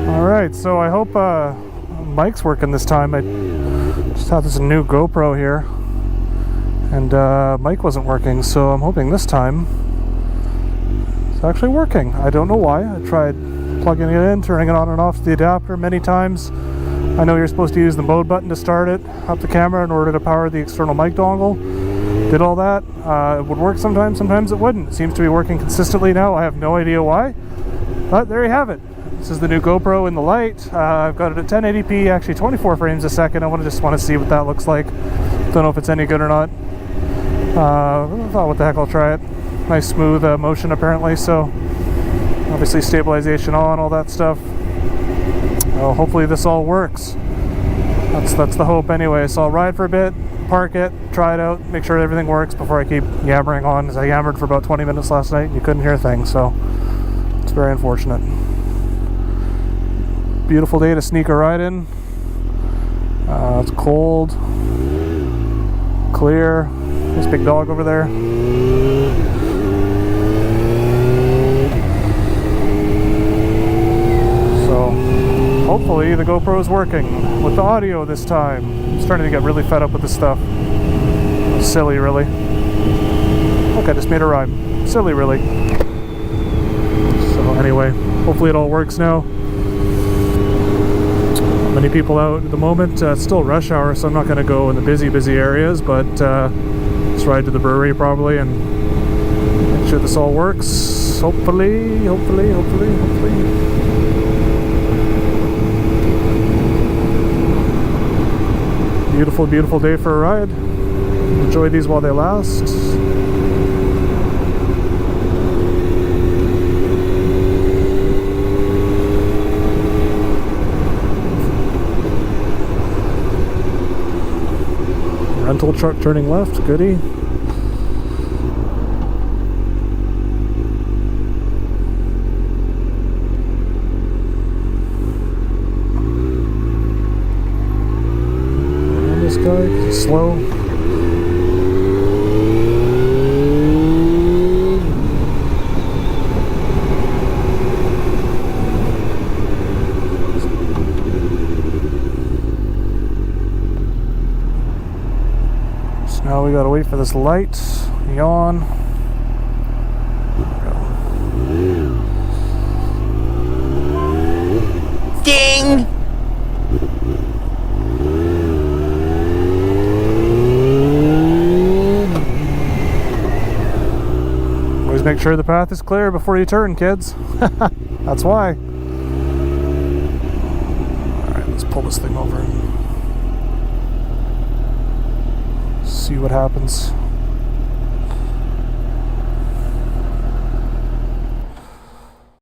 Alright, so I hope mic's working this time. I just have this new GoPro here, and mic wasn't working, so I'm hoping this time it's actually working. I don't know why. I tried plugging it in, turning it on and off the adapter many times. I know you're supposed to use the mode button to start it up the camera in order to power the external mic dongle. Did all that. It would work sometimes, sometimes it wouldn't. It seems to be working consistently now. I have no idea why, but there you have it. This is the new GoPro in the light. I've got it at 1080p, actually 24 frames a second. I just want to see what that looks like. Don't know if it's any good or not. I thought, what the heck, I'll try it. Nice smooth motion apparently, so obviously stabilization on, all that stuff. Well, hopefully this all works. That's the hope anyway. So I'll ride for a bit, park it, try it out, make sure everything works before I keep yammering on, as I yammered for about 20 minutes last night and you couldn't hear things, so it's very unfortunate. Beautiful day to sneak a ride in. It's cold, clear. This big dog over there. So hopefully the GoPro is working with the audio this time. I'm starting to get really fed up with this stuff. Silly, really. Look, I just made a rhyme. Silly, really. So anyway, hopefully it all works now. Many people out at the moment. It's still rush hour, so I'm not going to go in the busy areas, but just ride to the brewery probably and make sure this all works. Hopefully. Beautiful day for a ride. Enjoy these while they last. Rental truck turning left, goody. And this guy, he's slow. Now we gotta wait for this light. Yawn. Ding! Always make sure the path is clear before you turn, kids. That's why. Alright, let's pull this thing over and see what happens.